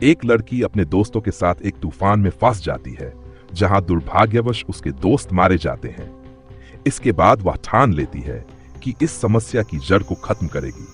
एक लड़की अपने दोस्तों के साथ एक तूफान में फंस जाती है, जहां दुर्भाग्यवश उसके दोस्त मारे जाते हैं। इसके बाद वह ठान लेती है कि इस समस्या की जड़ को खत्म करेगी।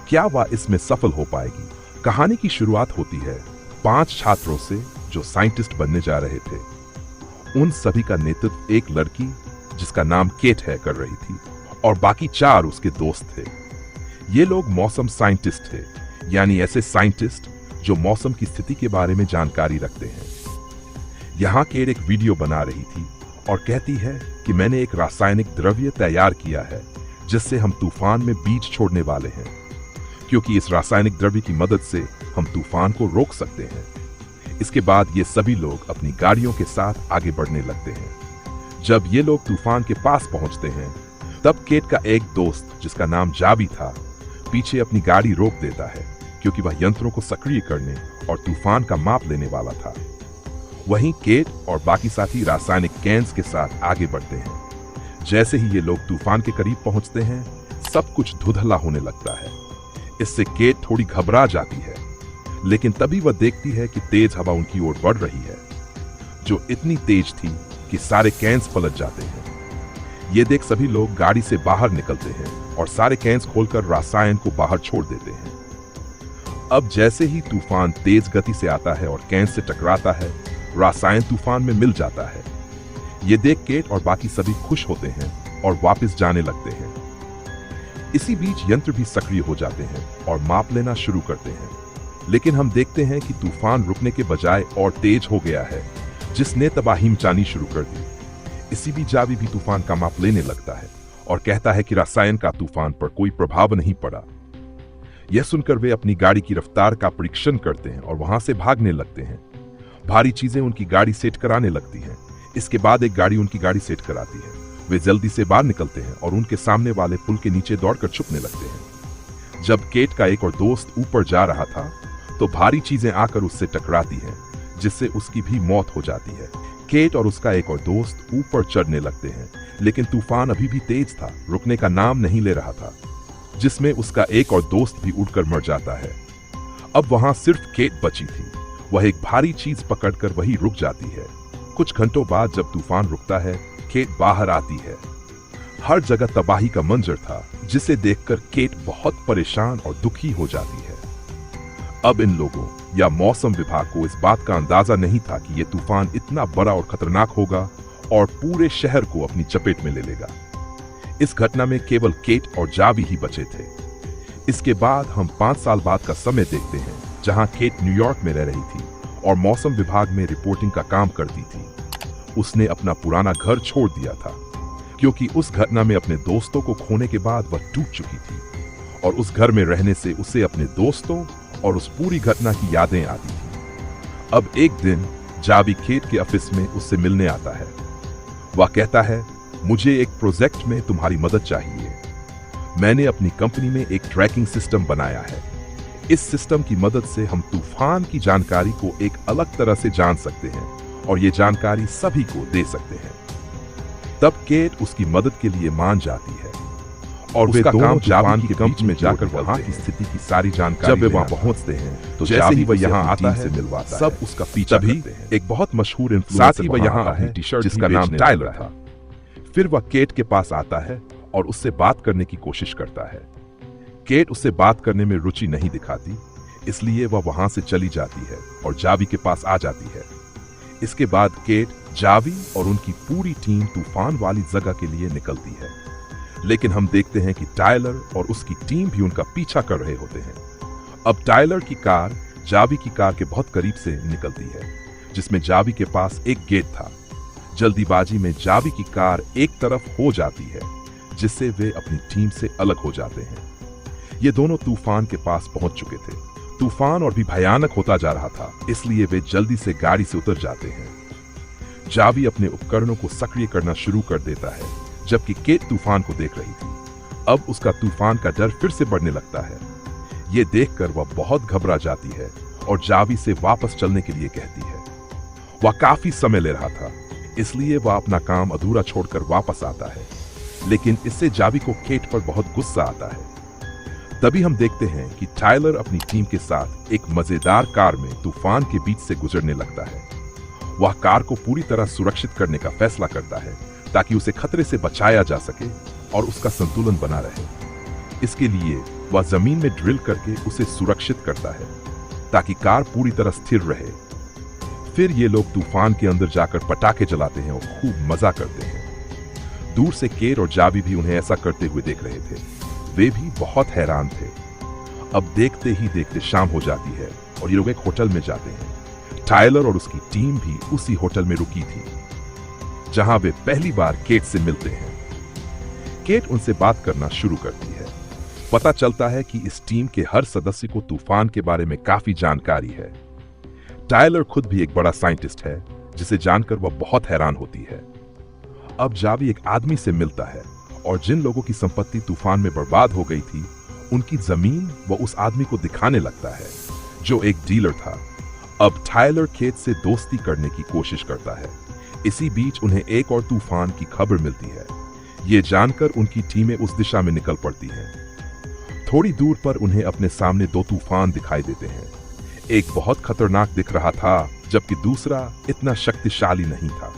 क्या वह इसमें सफल हो पाएगी? कहानी की शुरुआत होती है 5 छात्रों से जो साइंटिस्ट बनने जा रहे थे। उन सभी का नेतृत्व एक लड़की जिसका नाम केट है कर रही थी, और बाकी 4 उसके दोस्त थे। ये लोग मौसम साइंटिस्ट थे, यानी ऐसे साइंटिस्ट जो मौसम की स्थिति के बारे में जानकारी रखते हैं। यहाँ केट एक वीडियो बना रही थी और कहती है कि मैंने एक रासायनिक द्रव्य तैयार किया है जिससे हम तूफान में बीज छोड़ने वाले हैं, क्योंकि इस रासायनिक द्रव्य की मदद से हम तूफान को रोक सकते हैं। इसके बाद ये सभी लोग अपनी गाड़ियों के साथ आगे बढ़ने लगते हैं। जब ये लोग तूफान के पास पहुंचते हैं, तब केट का एक दोस्त जिसका नाम जावी था, पीछे अपनी गाड़ी रोक देता है, क्योंकि वह यंत्रों को सक्रिय करने और तूफान का माप लेने वाला था। वहीं केट और बाकी साथी रासायनिक कैन्स के साथ आगे बढ़ते हैं। जैसे ही ये लोग तूफान के करीब पहुंचते हैं, सब कुछ धुंधला होने लगता है। इससे केट थोड़ी घबरा जाती है, लेकिन तभी वह देखती है कि तेज हवा उनकी ओर बढ़ रही है, जो इतनी तेज थी कि सारे कैन्स पलट जाते हैं। ये देख सभी लोग गाड़ी से बाहर निकलते हैं और सारे कैन्स खोलकर रासायन को बाहर छोड़ देते हैं। अब जैसे ही तूफान तेज गति से आता है और कैन्स से टकराता है, रासायन तूफान में मिल जाता है। ये देख केट और बाकी सभी खुश होते हैं और वापस जाने लगते हैं। इसी बीच यंत्र भी सक्रिय हो जाते हैं और माप लेना शुरू करते हैं, लेकिन हम देखते हैं कि तूफान रुकने के बजाय और तेज हो गया है, जिसने तबाही मचानी शुरू कर दी। इसी बीच जावी भी तूफान का माप लेने लगता है और कहता है कि रासायन का तूफान पर कोई प्रभाव नहीं पड़ा। यह सुनकर वे अपनी गाड़ी की रफ्तार का परीक्षण करते हैं और वहां से भागने लगते हैं। भारी चीजें उनकी गाड़ी सेट कराने लगती हैं। इसके बाद एक गाड़ी उनकी गाड़ी सेट कराती है। वे जल्दी से बाहर निकलते हैं और उनके सामने वाले पुल के नीचे दौड़कर छुपने लगते हैं। जब केट का एक और दोस्त ऊपर जा रहा था, तो भारी चीजें आकर उससे टकराती हैं, जिससे उसकी भी मौत हो जाती है। केट और उसका एक और दोस्त ऊपर चढ़ने लगते हैं, लेकिन तूफान अभी भी तेज था, रुकने का नाम नहीं ले रहा था, जिसमें उसका एक और दोस्त भी उड़कर मर जाता है। अब वहां सिर्फ केट बची थी। वह एक भारी चीज पकड़कर वहीं रुक जाती है। कुछ घंटों बाद जब तूफान रुकता है, केट बाहर आती है। हर जगह तबाही का मंजर था, जिसे देखकर केट बहुत परेशान और दुखी हो जाती है। अब इन लोगों या मौसम विभाग को इस बात का अंदाजा नहीं था कि यह तूफान इतना बड़ा और खतरनाक होगा और पूरे शहर को अपनी चपेट में ले लेगा। इस घटना में केवल केट और जावी ही बचे थे। इसके बाद हम 5 साल बाद का समय देखते हैं, जहां केट न्यूयॉर्क में रह रही थी और मौसम विभाग में रिपोर्टिंग का काम करती थी। उसने अपना पुराना घर छोड़ दिया था, क्योंकि उस घटना में अपने दोस्तों को खोने के बाद वह टूट चुकी थी, और उस घर में रहने से उसे अपने दोस्तों और उस पूरी घटना की यादें आती थी। अब एक दिन जावी केट के ऑफिस में उससे मिलने आता है। वह कहता है, मुझे एक प्रोजेक्ट में तुम्हारी मदद चाहिए। मैंने अपनी कंपनी में एक ट्रैकिंग सिस्टम बनाया है। इस सिस्टम की मदद से हम तूफान की जानकारी को एक अलग तरह से जान सकते हैं और ये जानकारी सभी को दे सकते हैं। तब केट उसकी मदद के लिए मान जाती है और वे दोनों जापान के बीच में जाकर वहां की स्थिति की सारी जानकारी जब वे वहां पहुंचते हैं, तो जैसे ही वह यहाँ आता है, मिलवाता सब उसका पीछा करते हैं। एक बहुत मशहूर इन्फ्लुएंसर वह यहाँ आता है, जिसका नाम टाइलर था। फिर वह केट के पास आता है और उससे बात करने की कोशिश करता है। केट उससे बात करने में रुचि नहीं दिखाती, इसलिए वह वहां से चली जाती है और जावी के पास आ जाती है। इसके बाद केट, जावी और उनकी पूरी टीम तूफान वाली जगह के लिए निकलती है, लेकिन हम देखते हैं कि टाइलर और उसकी टीम भी उनका पीछा कर रहे होते हैं। अब टाइलर की कार जावी की कार के बहुत करीब से निकलती है, जिसमें जावी के पास एक गेट था। जल्दीबाजी में जावी की कार एक तरफ हो जाती है, जिससे वे अपनी टीम से अलग हो जाते हैं। ये दोनों तूफान के पास पहुंच चुके थे। तूफान और भी भयानक होता जा रहा था, इसलिए वे जल्दी से गाड़ी से उतर जाते हैं। जावी अपने उपकरणों को सक्रिय करना शुरू कर देता है, जबकि केट तूफान को देख रही थी। अब उसका तूफान का डर फिर से बढ़ने लगता है। ये देखकर वह बहुत घबरा जाती है और जावी से वापस चलने के लिए कहती है। वह काफी समय ले रहा था, इसलिए वह अपना काम अधूरा छोड़कर वापस आता है, लेकिन इससे जावी को केट पर बहुत गुस्सा आता है। तभी हम देखते हैं कि टायलर अपनी टीम के साथ एक मजेदार कार में तूफान के बीच से गुजरने लगता है। वह कार को पूरी तरह सुरक्षित करने का फैसला करता है ताकि उसे खतरे से बचाया जा सके और उसका संतुलन बना रहे। इसके लिए वह जमीन में ड्रिल करके उसे सुरक्षित करता है ताकि कार पूरी तरह स्थिर रहे। फिर ये लोग तूफान के अंदर जाकर पटाखे जलाते हैं और खूब मजा करते हैं। दूर से केट और जावी भी उन्हें ऐसा करते हुए देख रहे थे। वे भी बहुत हैरान थे। अब देखते ही देखते शाम हो जाती है और ये लोग एक होटल में जाते हैं। टायलर और उसकी टीम भी उसी होटल में रुकी थी जहां वे पहली बार केट से मिलते हैं। केट उनसे बात करना शुरू करती है। पता चलता है कि इस टीम के हर सदस्य को तूफान के बारे में काफी जानकारी है। टायलर खुद भी एक बड़ा साइंटिस्ट है, जिसे जानकर वह बहुत हैरान होती है। अब जावी एक आदमी से मिलता है और जिन लोगों की संपत्ति तूफान में बर्बाद हो गई थी, उनकी जमीन वह उस आदमी को दिखाने लगता है जो एक डीलर था। अब टायलर केट से दोस्ती करने की कोशिश करता है। इसी बीच उन्हें एक और तूफान की खबर मिलती है। ये जानकर उनकी टीमें उस दिशा में निकल पड़ती हैं। थोड़ी दूर पर उन्हें अपने सामने दो तूफान दिखाई देते हैं। एक बहुत खतरनाक दिख रहा था, जबकि दूसरा इतना शक्तिशाली नहीं था।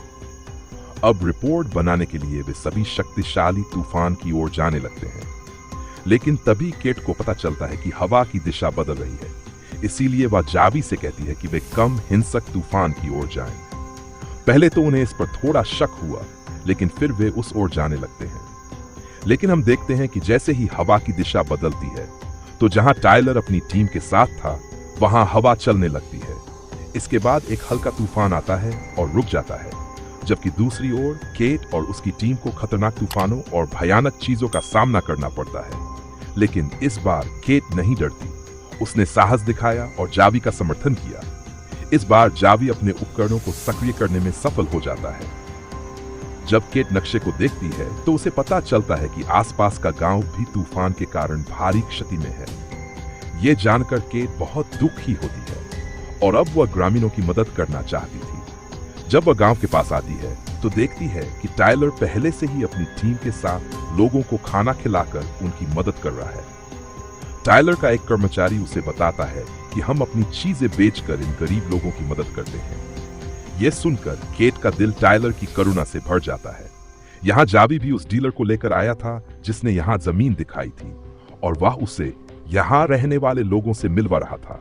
अब रिपोर्ट बनाने के लिए वे सभी शक्तिशाली तूफान की ओर जाने लगते हैं। लेकिन तभी केट को पता चलता है कि हवा की दिशा बदल रही है। इसीलिए वह जावी से कहती है कि वे कम हिंसक तूफान की ओर जाएं। पहले तो उन्हें इस पर थोड़ा शक हुआ, लेकिन फिर वे उस ओर जाने लगते हैं। लेकिन हम देखते हैं कि जैसे ही हवा की दिशा बदलती है, तो जहां टायलर अपनी टीम के साथ था, वहां हवा चलने लगती है। इसके बाद एक हल्का तूफान आता है और रुक जाता है, जबकि दूसरी ओर केट और उसकी टीम को खतरनाक तूफानों और भयानक चीजों का सामना करना पड़ता है। लेकिन इस बार केट नहीं डरती। उसने साहस दिखाया और जावी का समर्थन किया। इस बार जावी अपने उपकरणों को सक्रिय करने में सफल हो जाता है। जब केट नक्शे को देखती है तो उसे पता चलता है कि आसपास का गांव भी तूफान के कारण भारी क्षति में है। ये जानकर केट बहुत दुखी होती है और अब वह ग्रामीणों की मदद करना चाहती थी। जब वह गांव के पास आती है तो देखती है कि टायलर पहले से ही अपनी टीम के साथ लोगों को खाना खिलाकर उनकी मदद कर रहा है। टायलर का एक कर्मचारी उसे बताता है कि हम अपनी चीजें बेचकर इन गरीब लोगों की मदद करते हैं। यह सुनकर केट का दिल टायलर की करुणा से भर जाता है। यहाँ जावी भी उस डीलर को लेकर आया था जिसने यहाँ जमीन दिखाई थी, और वह उसे यहाँ रहने वाले लोगों से मिलवा रहा था।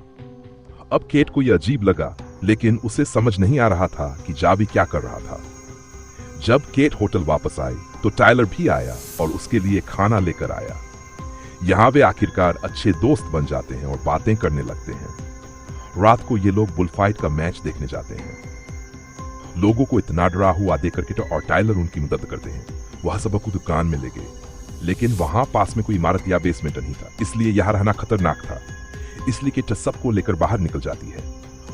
अब केट को यह अजीब लगा, लेकिन उसे समझ नहीं आ रहा था कि जावी क्या कर रहा था। जब केट होटल वापस आई तो टायलर भी आया और उसके लिए खाना लेकर आया। यहाँ वे आखिरकार अच्छे दोस्त बन जाते हैं और बातें करने लगते हैं। रात को ये लोग बुलफाइट का मैच देखने जाते हैं। लोगों को इतना डरा हुआ देखकर केट और टायलर उनकी मदद करते हैं। वह सबको दुकान में ले गए, लेकिन वहां पास में कोई इमारत या बेसमेंट नहीं था, इसलिए यहाँ रहना खतरनाक था। इसलिए केट सबको लेकर बाहर निकल जाती है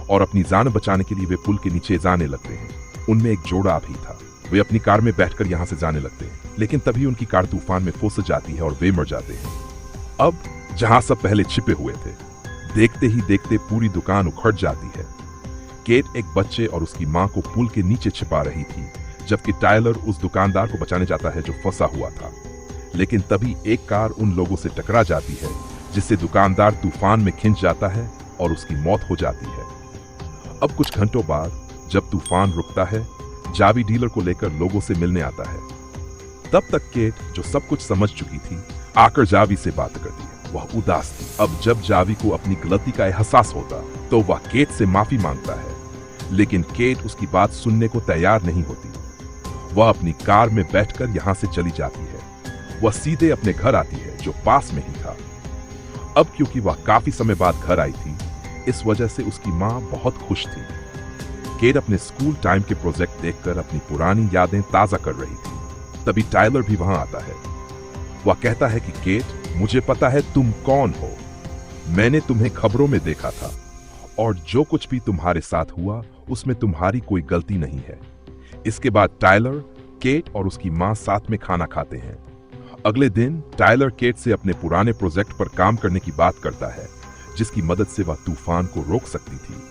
और अपनी जान बचाने के लिए वे पुल के नीचे जाने लगते हैं। उनमें एक जोड़ा भी था। वे अपनी कार में बैठकर यहाँ से जाने लगते हैं, लेकिन तभी उनकी कार तूफान में फंस जाती है और वे मर जाते हैं। अब जहां सब पहले छिपे हुए थे, देखते ही देखते पूरी दुकान उखड़ जाती है। केट एक बच्चे और उसकी मां को पुल के नीचे छिपा रही थी, जबकि टायलर उस दुकानदार को बचाने जाता है जो फंसा हुआ था। लेकिन तभी एक कार उन लोगों से टकरा जाती है, जिससे दुकानदार तूफान में खिंच जाता है और उसकी मौत हो जाती है। अब कुछ घंटों बाद जब तूफान रुकता है, जावी डीलर को लेकर लोगों से मिलने आता है। तब तक केट, जो सब कुछ समझ चुकी थी, आकर जावी से बात करती है। वह उदास थी। अब जब जावी को अपनी गलती का एहसास होता तो वह केट से माफी मांगता है, लेकिन केट उसकी बात सुनने को तैयार नहीं होती। वह अपनी कार में बैठकर यहाँ से चली जाती है। वह सीधे अपने घर आती है, जो पास में ही था। अब क्योंकि वह काफी समय बाद घर आई थी, इस वजह से उसकी माँ बहुत खुश थी। केट अपने स्कूल टाइम के प्रोजेक्ट देखकर अपनी पुरानी यादें ताजा कर रही थी। तभी टायलर भी वहां आता है। वह कहता है कि केट, मुझे पता है तुम कौन हो। मैंने तुम्हें खबरों में देखा था, और जो कुछ भी तुम्हारे साथ हुआ उसमें तुम्हारी कोई गलती नहीं है। इसके बाद टायलर, केट और उसकी मां साथ में खाना खाते हैं। अगले दिन टायलर केट से अपने पुराने प्रोजेक्ट पर काम करने की बात करता है, जिसकी मदद से वह तूफान को रोक सकती थी।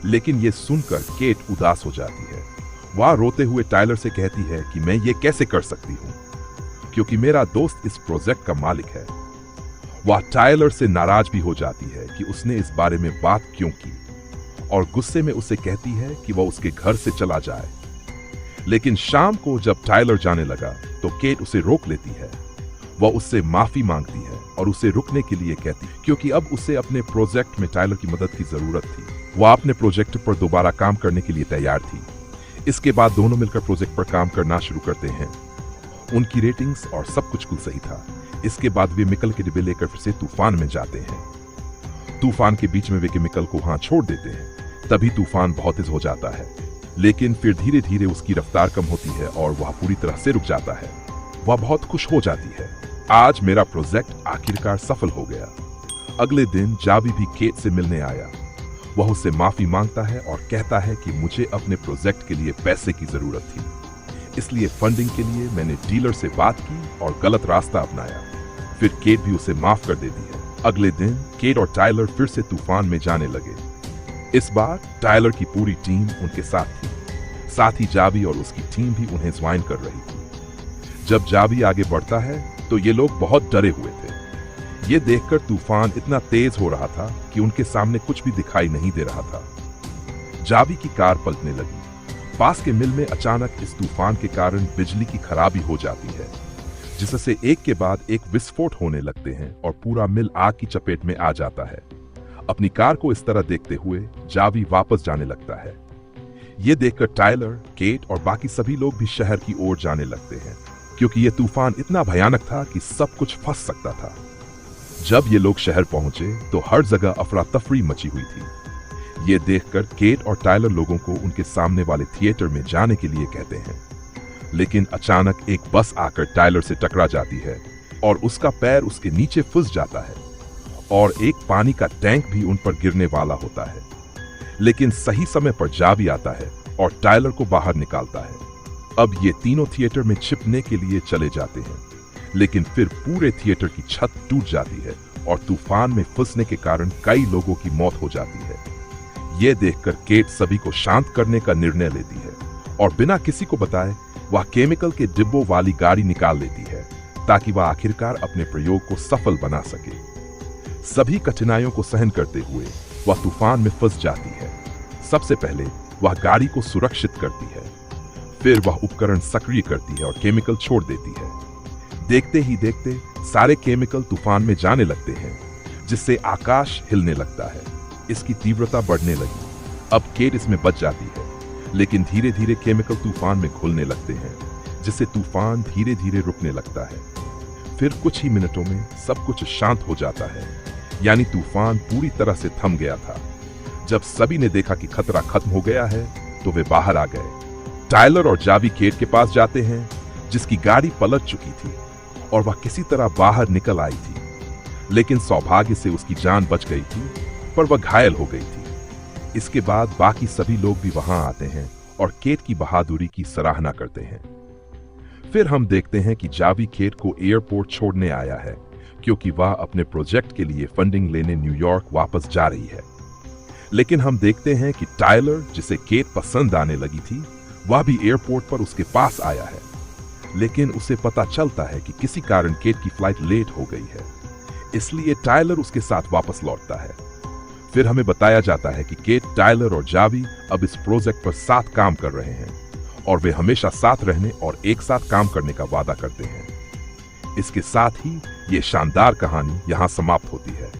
लेकिन यह सुनकर केट उदास हो जाती है। वह रोते हुए टायलर से कहती है कि मैं ये कैसे कर सकती हूँ, क्योंकि मेरा दोस्त इस प्रोजेक्ट का मालिक है। वह टायलर से नाराज भी हो जाती है कि उसने इस बारे में बात क्यों की और गुस्से में उसे कहती है कि वह उसके घर से चला जाए। लेकिन शाम को जब टायलर जाने लगा तो केट उसे रोक लेती है। वह उससे माफी मांगती है और उसे रुकने के लिए कहती है क्योंकि अब उसे अपने प्रोजेक्ट में टायलर की मदद की जरूरत थी। वह अपने प्रोजेक्ट पर दोबारा काम करने के लिए तैयार थी। इसके बाद दोनों मिलकर प्रोजेक्ट पर काम करना शुरू करते हैं। उनकी रेटिंग्स और सब कुछ कुल सही था। इसके बाद वे मिकल के डिब्बे लेकर फिर से तूफान में जाते हैं। तूफान के बीच में वे केमिकल को वहां छोड़ देते हैं। तभी तूफान बहुत तेज हो जाता है, लेकिन फिर धीरे धीरे उसकी रफ्तार कम होती है और वह पूरी तरह से रुक जाता है। वह बहुत खुश हो जाती है। आज मेरा प्रोजेक्ट आखिरकार सफल हो गया। अगले दिन जावी भी केट से मिलने आया। वह उससे माफी मांगता है और कहता है कि मुझे अपने प्रोजेक्ट के लिए पैसे की जरूरत थी, इसलिए फंडिंग के लिए मैंने डीलर से बात की और गलत रास्ता अपनाया। फिर केट भी उसे माफ कर देती है। अगले दिन केट और टायलर फिर से तूफान में जाने लगे। इस बार टायलर की पूरी टीम उनके साथ थी। साथ ही जावी और उसकी टीम भी उन्हें ज्वाइन कर रही थी। जब जावी आगे बढ़ता है तो ये लोग बहुत डरे हुए थे। ये देखकर तूफान इतना तेज हो रहा था कि उनके सामने कुछ भी दिखाई नहीं दे रहा था। जावी की कार पलटने लगी। पास के मिल में अचानक इस तूफान के कारण बिजली की खराबी हो जाती है, जिससे एक के बाद एक विस्फोट होने लगते हैं और पूरा मिल आग की चपेट में आ जाता है। अपनी कार को इस तरह देखते हुए जावी वापस जाने लगता है। ये देखकर टायलर, केट और बाकी सभी लोग भी शहर की ओर जाने लगते हैं, क्योंकि ये तूफान इतना भयानक था कि सब कुछ फंस सकता था। जब ये लोग शहर पहुंचे तो हर जगह अफरा तफरी मची हुई थी। ये देखकर केट और टायलर लोगों को उनके सामने वाले थिएटर में जाने के लिए कहते हैं, लेकिन अचानक एक बस आकर टायलर से टकरा जाती है और उसका पैर उसके नीचे फंस जाता है और एक पानी का टैंक भी उन पर गिरने वाला होता है। लेकिन सही समय पर जावी आता है और टायलर को बाहर निकालता है। अब ये तीनों थिएटर में छिपने के लिए चले जाते हैं, लेकिन फिर पूरे थिएटर की छत टूट जाती है और तूफान में फंसने के कारण कई लोगों की मौत हो जाती है। ये देखकर केट सभी को शांत करने का निर्णय लेती है और बिना किसी को बताए वह केमिकल के डिब्बों वाली गाड़ी निकाल लेती है, ताकि वह आखिरकार अपने प्रयोग को सफल बना सके। सभी कठिनाइयों को सहन करते हुए वह तूफान में फंस जाती है। सबसे पहले वह गाड़ी को सुरक्षित करती है, फिर वह उपकरण सक्रिय करती है और केमिकल छोड़ देती है। देखते ही देखते सारे केमिकल तूफान में जाने लगते हैं, जिससे आकाश हिलने लगता है। इसकी तीव्रता बढ़ने लगी। अब केट इसमें बच जाती है, लेकिन धीरे धीरे केमिकल तूफान में घुलने लगते हैं, जिससे तूफान धीरे धीरे रुकने लगता है। फिर कुछ ही मिनटों में सब कुछ शांत हो जाता है, यानी तूफान पूरी तरह से थम गया था। जब सभी ने देखा कि खतरा खत्म हो गया है तो वे बाहर आ गए। टायलर और जावी केट के पास जाते हैं, जिसकी गाड़ी पलट चुकी थी और वह किसी तरह बाहर निकल आई थी, लेकिन सौभाग्य से उसकी जान बच गई थी, पर वह घायल हो गई थी। इसके बाद बाकी सभी लोग भी वहां आते हैं और केट की बहादुरी की सराहना करते हैं। फिर हम देखते हैं कि जावी केट को एयरपोर्ट छोड़ने आया है, क्योंकि वह अपने प्रोजेक्ट के लिए फंडिंग लेने न्यूयॉर्क वापस जा रही है। लेकिन हम देखते हैं कि टायलर, जिसे केट पसंद आने लगी थी, वह भी एयरपोर्ट पर उसके पास आया है। लेकिन उसे पता चलता है कि किसी कारण केट की फ्लाइट लेट हो गई है, इसलिए टायलर उसके साथ वापस लौटता है। फिर हमें बताया जाता है कि केट, टायलर और जावी अब इस प्रोजेक्ट पर साथ काम कर रहे हैं और वे हमेशा साथ रहने और एक साथ काम करने का वादा करते हैं। इसके साथ ही ये शानदार कहानी यहाँ समाप्त होती है।